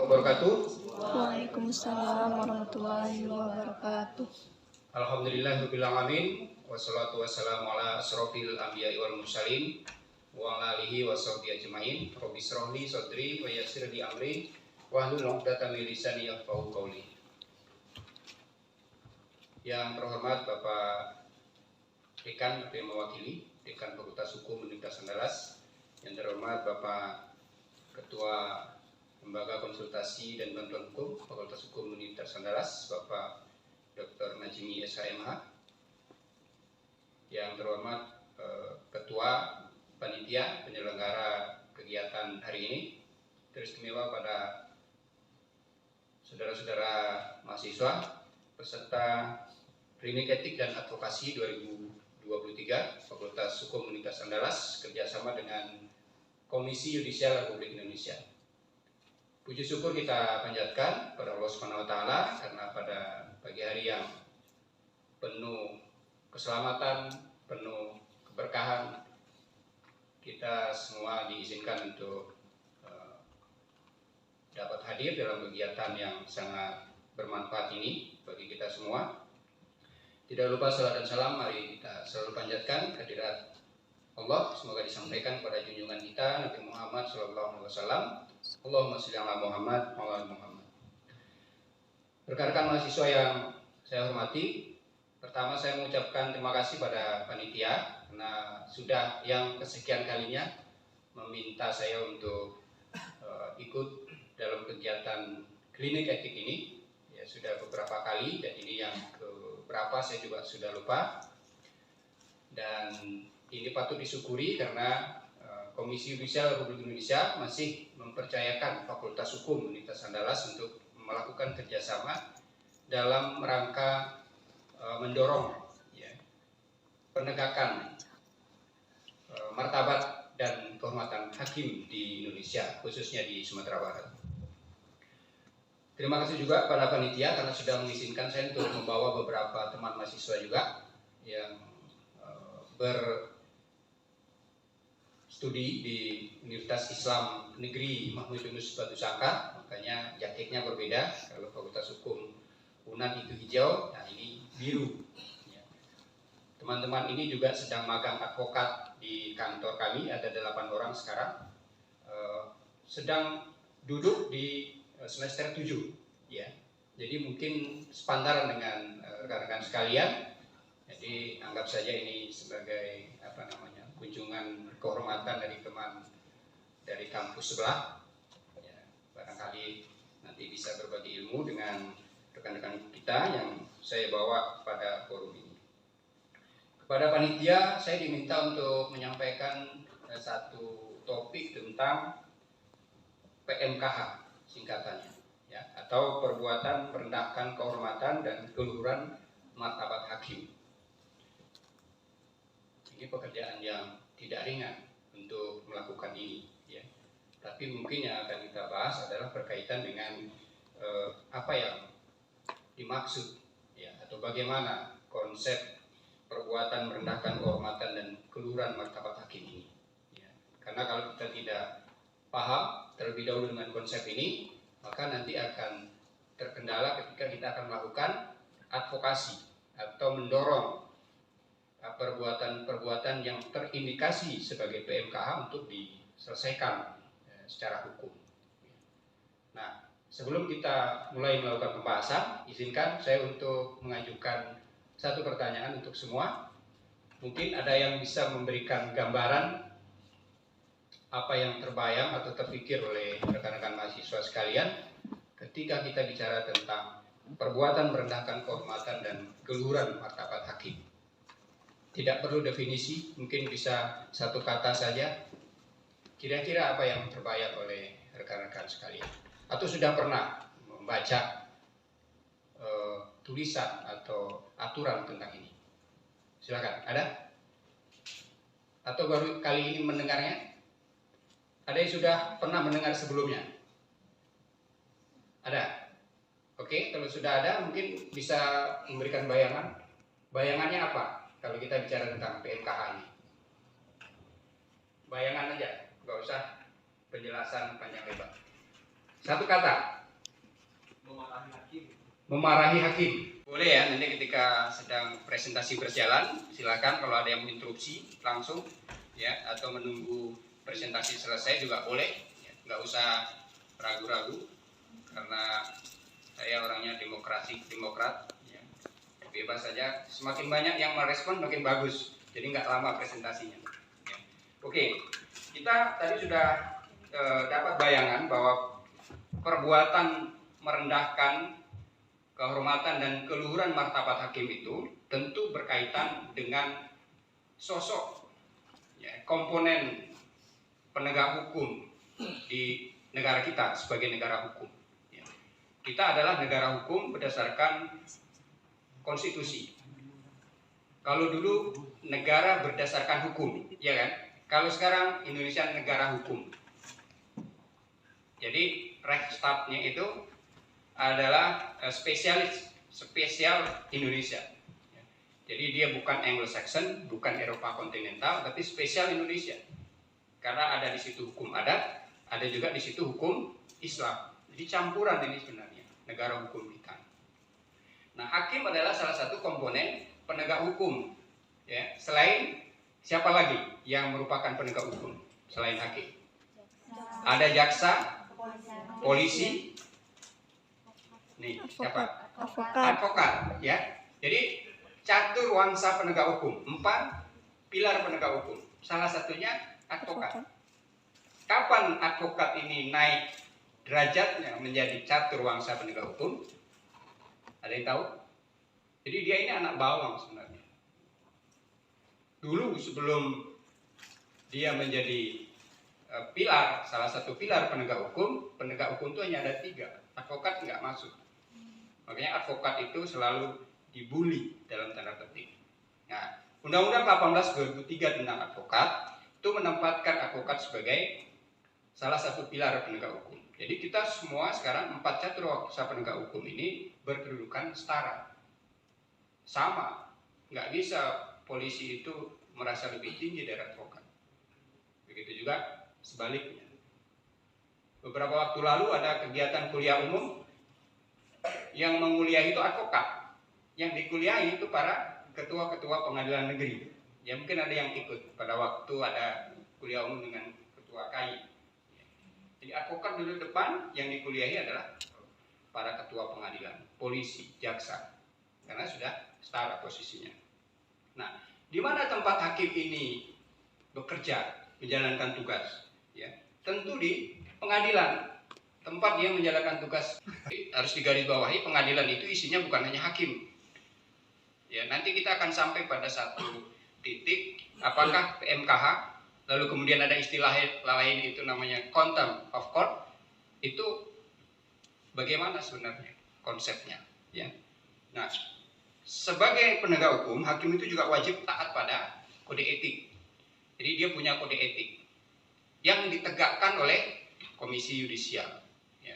wabarakatuh. Waalaikumsalam warahmatullahi wabarakatuh. Alhamdulillahirabbil alamin wassalatu wassalamu ala asrofil anbiya'i wal mursalin wa ala alihi wa sahbihi ajmain. Rabbi shrah li sadri wa yassir li amri wahlul 'uqdatam min lisani yafqahu qawli. Yang terhormat Bapak Dekan atau yang mewakili Dekan Fakultas Hukum Universitas Andalas, yang terhormat Bapak Ketua Lembaga Konsultasi dan Bantuan Hukum Fakultas Hukum Universitas Andalas, Bapak Dr. Najmi SHMH, yang terhormat Ketua Panitia Penyelenggara kegiatan hari ini, teristimewa pada saudara-saudara mahasiswa peserta Klinik Etik dan Advokasi 2023 Fakultas Hukum Universitas Andalas kerjasama dengan Komisi Yudisial Republik Indonesia. Puji syukur kita panjatkan pada Allah Subhanahu wa taala karena pada pagi hari yang penuh keselamatan, penuh keberkahan, kita semua diizinkan untuk dapat hadir dalam kegiatan yang sangat bermanfaat ini bagi kita semua. Tidak lupa salat dan salam mari kita selalu panjatkan kehadirat Allah, semoga disampaikan kepada junjungan kita Nabi Muhammad SAW. Allahumma sholli ala Muhammad wa ala Muhammad. Rekan-rekan mahasiswa yang saya hormati, pertama saya mengucapkan terima kasih pada panitia karena sudah yang kesekian kalinya meminta saya untuk ikut dalam kegiatan klinik etik ini. Ya, sudah beberapa kali dan ini yang keberapa saya juga sudah lupa. Dan ini patut disyukuri karena Komisi Yudisial Republik Indonesia masih mempercayakan Fakultas Hukum Universitas Andalas untuk melakukan kerjasama dalam rangka mendorong penegakan martabat dan kehormatan hakim di Indonesia, khususnya di Sumatera Barat. Terima kasih juga pada panitia karena sudah mengizinkan saya untuk membawa beberapa teman mahasiswa juga yang berstudi di Universitas Islam Negeri Mahmud Yunus Batu Sangkar, makanya jaketnya berbeda. Kalau Fakultas Hukum UNAN itu hijau, nah ini biru. Teman-teman ini juga sedang magang advokat di kantor kami, ada 8 orang sekarang, sedang duduk di semester 7, ya. Jadi mungkin sepantaran dengan rekan-rekan sekalian. Jadi anggap saja ini sebagai kunjungan kehormatan dari teman dari kampus sebelah. Ya, barangkali nanti bisa berbagi ilmu dengan rekan-rekan kita yang saya bawa pada forum ini. Kepada panitia saya diminta untuk menyampaikan satu topik tentang PMKH singkatannya, ya, atau perbuatan merendahkan kehormatan dan keluhuran martabat hakim. Ini pekerjaan yang tidak ringan untuk melakukan ini, ya. Tapi mungkin yang akan kita bahas adalah berkaitan dengan apa yang dimaksud, ya, atau bagaimana konsep perbuatan merendahkan kehormatan dan keluhuran martabat hakim ini. Ya. Karena kalau kita tidak paham terlebih dahulu dengan konsep ini, maka nanti akan terkendala ketika kita akan melakukan advokasi atau mendorong perbuatan-perbuatan yang terindikasi sebagai PMKH untuk diselesaikan secara hukum. Nah, sebelum kita mulai melakukan pembahasan, izinkan saya untuk mengajukan satu pertanyaan untuk semua. Mungkin ada yang bisa memberikan gambaran apa yang terbayang atau terpikir oleh rekan-rekan mahasiswa sekalian ketika kita bicara tentang perbuatan merendahkan kehormatan dan keluhuran martabat hakim. Tidak perlu definisi, mungkin bisa satu kata saja. Kira-kira apa yang terbayang oleh rekan-rekan sekalian? Atau sudah pernah membaca tulisan atau aturan tentang ini? Silakan, ada? Atau baru kali ini mendengarnya? Ada yang sudah pernah mendengar sebelumnya? Ada? Oke, kalau sudah ada mungkin bisa memberikan bayangan. Bayangannya apa kalau kita bicara tentang PMKH ini? Bayangan aja, nggak usah penjelasan panjang lebar. Satu kata. memarahi hakim. Boleh ya, nanti ketika sedang presentasi berjalan, silakan kalau ada yang menginterupsi langsung ya, atau menunggu presentasi selesai juga boleh, ya, nggak usah ragu-ragu karena saya orangnya demokrat, ya. Bebas saja. Semakin banyak yang merespon makin bagus, jadi nggak lama presentasinya. Ya. Oke, kita tadi sudah dapat bayangan bahwa perbuatan merendahkan kehormatan dan keluhuran martabat hakim itu tentu berkaitan dengan sosok, ya, komponen penegak hukum di negara kita sebagai negara hukum. Ya. Kita adalah negara hukum berdasarkan konstitusi. Kalau dulu negara berdasarkan hukum, ya kan? Kalau sekarang Indonesia negara hukum. Jadi Rechtsstaatnya itu adalah spesial Indonesia. Jadi dia bukan Anglo-Saxon, bukan Eropa kontinental, tapi spesial Indonesia. Karena ada di situ hukum adat, ada juga di situ hukum Islam. Jadi campuran ini sebenarnya negara hukum kita. Nah, hakim adalah salah satu komponen penegak hukum. Ya, selain siapa lagi yang merupakan penegak hukum selain hakim? Ada jaksa, polisi, nih siapa? Advokat, ya. Jadi catur wangsa penegak hukum, 4 pilar penegak hukum. Salah satunya advokat. Kapan advokat ini naik derajatnya menjadi catur wangsa penegak hukum? Ada yang tahu? Jadi dia ini anak bawang sebenarnya. Dulu sebelum dia menjadi pilar, salah satu pilar penegak hukum itu hanya ada 3. Advokat nggak masuk. Makanya advokat itu selalu dibully dalam tanda petik. Nah, Undang-Undang 18 2003 tentang advokat itu menempatkan advokat sebagai salah satu pilar penegak hukum. Jadi kita semua sekarang 4 catur wangsa penegak hukum ini berkedudukan setara, sama. Nggak bisa polisi itu merasa lebih tinggi dari advokat. Begitu juga sebaliknya. Beberapa waktu lalu ada kegiatan kuliah umum yang menguliahi itu advokat. Yang dikuliahi itu para ketua-ketua pengadilan negeri. Ya mungkin ada yang ikut pada waktu ada kuliah umum dengan ketua KAI. Jadi advokat duduk depan, yang dikuliahi adalah para ketua pengadilan, polisi, jaksa. Karena sudah setara posisinya. Nah, di mana tempat hakim ini bekerja, menjalankan tugas? Ya, tentu di pengadilan, tempat dia menjalankan tugas. Harus digarisbawahi, pengadilan itu isinya bukan hanya hakim. Ya, nanti kita akan sampai pada satu titik, apakah PMKH, lalu kemudian ada istilah lain itu namanya contempt of court, itu bagaimana sebenarnya konsepnya? Ya. Nah, sebagai penegak hukum, hakim itu juga wajib taat pada kode etik. Jadi dia punya kode etik yang ditegakkan oleh Komisi Yudisial. Ya.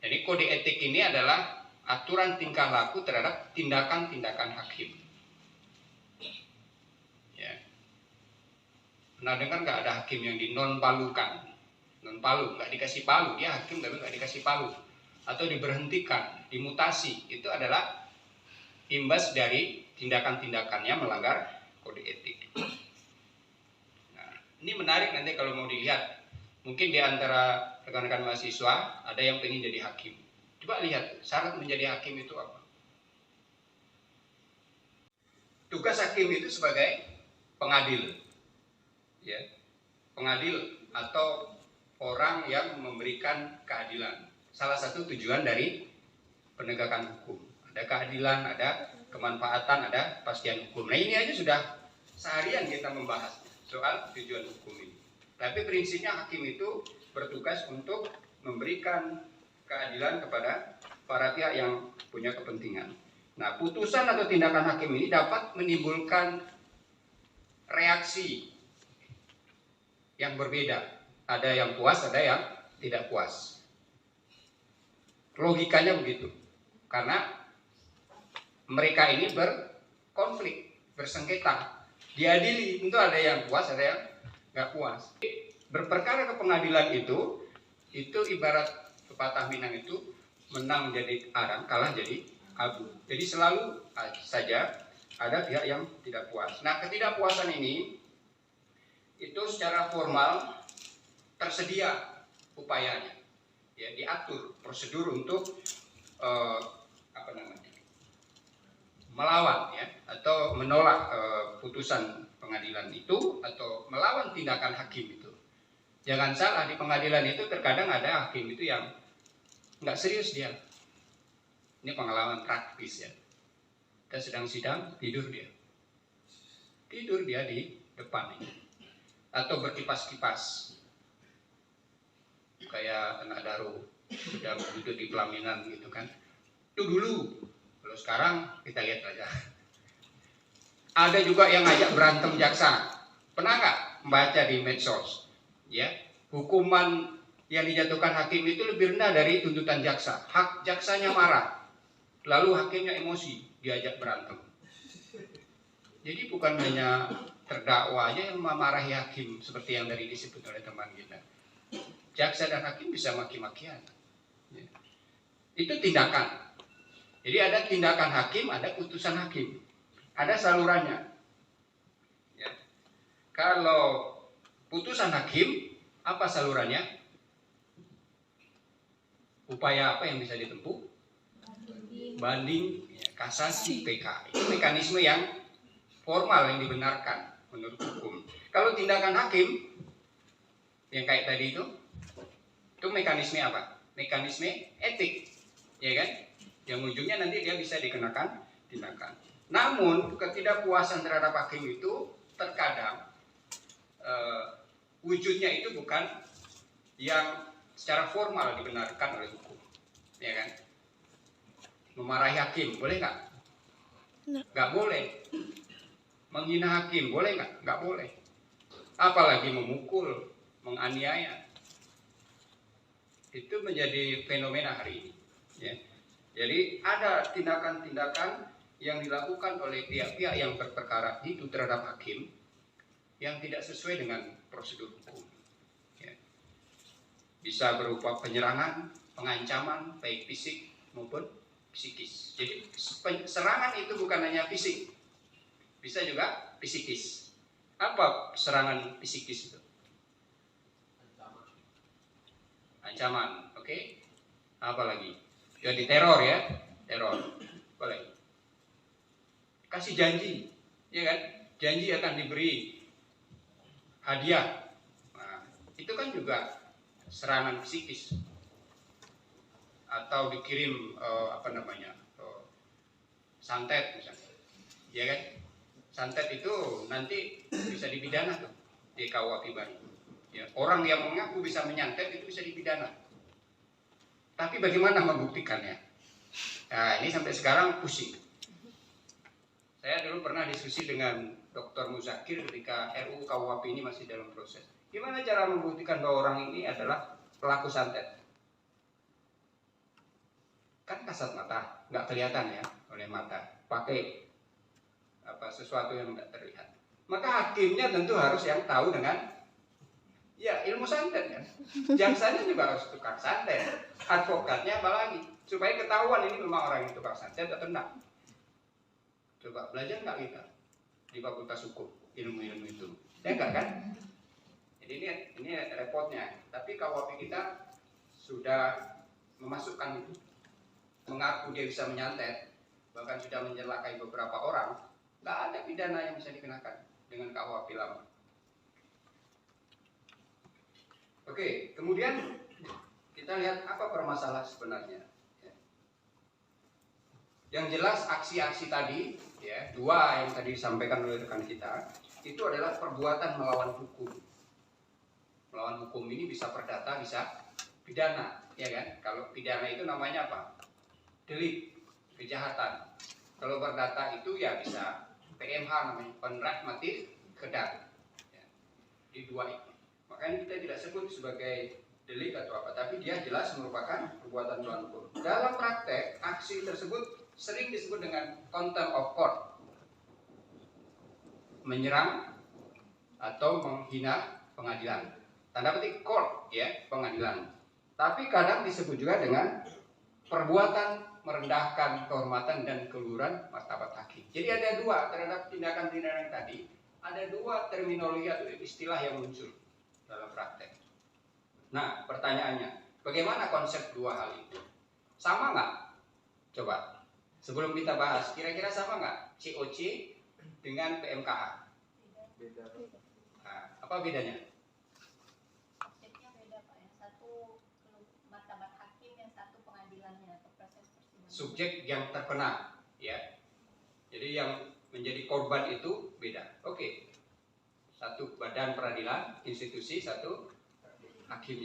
Jadi kode etik ini adalah aturan tingkah laku terhadap tindakan-tindakan hakim. Ya. Pernah dengar nggak ada hakim yang non-palukan? Non-palu, nggak dikasih palu, dia hakim tapi nggak dikasih palu. Atau diberhentikan, dimutasi, itu adalah imbas dari tindakan-tindakannya melanggar kode etik. Ini menarik nanti kalau mau dilihat. Mungkin di antara rekan-rekan mahasiswa ada yang pengen jadi hakim. Coba lihat syarat menjadi hakim itu apa. Tugas hakim itu sebagai pengadil. Ya. Pengadil atau orang yang memberikan keadilan. Salah satu tujuan dari penegakan hukum. Ada keadilan, ada kemanfaatan, ada kepastian hukum. Nah ini aja sudah seharian kita membahas soal tujuan hukum ini. Tapi prinsipnya hakim itu bertugas untuk memberikan keadilan kepada para pihak yang punya kepentingan. Nah, putusan atau tindakan hakim ini dapat menimbulkan reaksi yang berbeda. Ada yang puas, ada yang tidak puas. Logikanya begitu. Karena mereka ini berkonflik, bersengketa. Diadili, tentu ada yang puas, ada yang nggak puas. Berperkara ke pengadilan itu ibarat pepatah Minang itu menang jadi arang, kalah jadi abu. Jadi selalu saja ada pihak yang tidak puas. Nah, ketidakpuasan ini itu secara formal tersedia upayanya, ya, diatur prosedur untuk melawan, ya, atau menolak putusan pengadilan itu atau melawan tindakan hakim itu. Jangan salah, di pengadilan itu terkadang ada hakim itu yang nggak serius dia. Ini pengalaman praktis, ya. Kita sedang sidang, tidur dia di depan ini, atau berkipas-kipas kayak anak daru sudah duduk di pelaminan gitu kan. Itu dulu. Kalau sekarang kita lihat aja. Ada juga yang ngajak berantem jaksa. Pernah nggak membaca di medsos? Ya, hukuman yang dijatuhkan hakim itu lebih rendah dari tuntutan jaksa. Hak jaksanya marah, lalu hakimnya emosi, diajak berantem. Jadi bukan hanya terdakwa aja yang memarahi hakim seperti yang tadi disebut oleh teman kita. Jaksa dan hakim bisa maki-makian. Ya. Itu tindakan. Jadi ada tindakan hakim, ada putusan hakim. Ada salurannya. Ya. Kalau putusan hakim, apa salurannya? Upaya apa yang bisa ditempuh? Banding, ya, kasasi, PK. Itu mekanisme yang formal yang dibenarkan menurut hukum. Kalau tindakan hakim yang kayak tadi itu mekanisme apa? Mekanisme etik, ya kan? Yang ujungnya nanti dia bisa dikenakan tindakan. Namun ketidakpuasan terhadap hakim itu terkadang wujudnya itu bukan yang secara formal dibenarkan oleh hukum, ya kan? Memarahi hakim boleh nggak? Nggak boleh. Menghina hakim boleh nggak? Nggak boleh. Apalagi memukul, menganiaya. Itu menjadi fenomena hari ini. Ya. Jadi ada tindakan-tindakan yang dilakukan oleh pihak-pihak yang berperkara itu terhadap hakim yang tidak sesuai dengan prosedur hukum. Ya. Bisa berupa penyerangan, pengancaman, baik fisik maupun psikis. Jadi serangan itu bukan hanya fisik, bisa juga psikis. Apa serangan psikis itu? Ancaman, oke? Apa lagi? Jadi teror, ya, teror. Apa lagi? Kasih janji, ya kan? Janji akan diberi hadiah. Nah, itu kan juga serangan psikis. Atau dikirim santet misalnya, ya kan? Santet itu nanti bisa dipidana tuh di KUHP baru. Ya, orang yang mengaku bisa menyantet itu bisa dipidana. Tapi bagaimana membuktikannya? Nah, ini sampai sekarang pusing. Saya dulu pernah diskusi dengan Dr. Muzakir ketika RUU KUHP ini masih dalam proses. Gimana cara membuktikan bahwa orang ini adalah pelaku santet? Kan kasat mata, nggak kelihatan ya oleh mata. Pakai sesuatu yang tidak terlihat. Maka hakimnya tentu harus yang tahu dengan ilmu santet kan. Jaksanya juga harus tukang santet. Advokatnya apalagi supaya ketahuan ini memang orang yang tukang santet atau enggak. Coba belajar nggak kita di Fakultas Hukum ilmu-ilmu itu? Ya enggak kan? Jadi ini repotnya. Tapi KUHP kita sudah memasukkan itu. Mengaku dia bisa menyantet, bahkan sudah mencelakai beberapa orang, nggak ada pidana yang bisa dikenakan dengan KUHP lama. Oke, kemudian kita lihat apa permasalahan sebenarnya. Yang jelas aksi-aksi tadi, ya, dua yang tadi disampaikan oleh rekan kita, itu adalah perbuatan melawan hukum. Melawan hukum ini bisa perdata, bisa pidana, ya kan? Kalau pidana itu namanya apa? Delik, kejahatan. Kalau perdata itu ya bisa PMH namanya, penrat mati kedar. Ya. Di dua itu. Makanya kita tidak sebut sebagai delik atau apa, tapi dia jelas merupakan perbuatan melawan hukum. Dalam praktek, aksi tersebut sering disebut dengan contempt of court, menyerang atau menghina pengadilan. Tanda petik court, ya, pengadilan. Tapi kadang disebut juga dengan perbuatan merendahkan kehormatan dan keluhuran martabat hakim. Jadi ada dua terhadap tindakan-tindakan tadi, ada dua terminologi atau istilah yang muncul dalam praktek. Nah, pertanyaannya, bagaimana konsep dua hal itu? Sama nggak? Coba, sebelum kita bahas, kira-kira sama nggak COC dengan PMKA? Beda. Nah, apa bedanya? Objeknya beda Pak, yang satu martabat hakim, yang satu pengadilannya atau proses persidangan. Subjek yang terkena, ya. Jadi yang menjadi korban itu beda. Oke. Satu badan peradilan, institusi, satu hakimnya.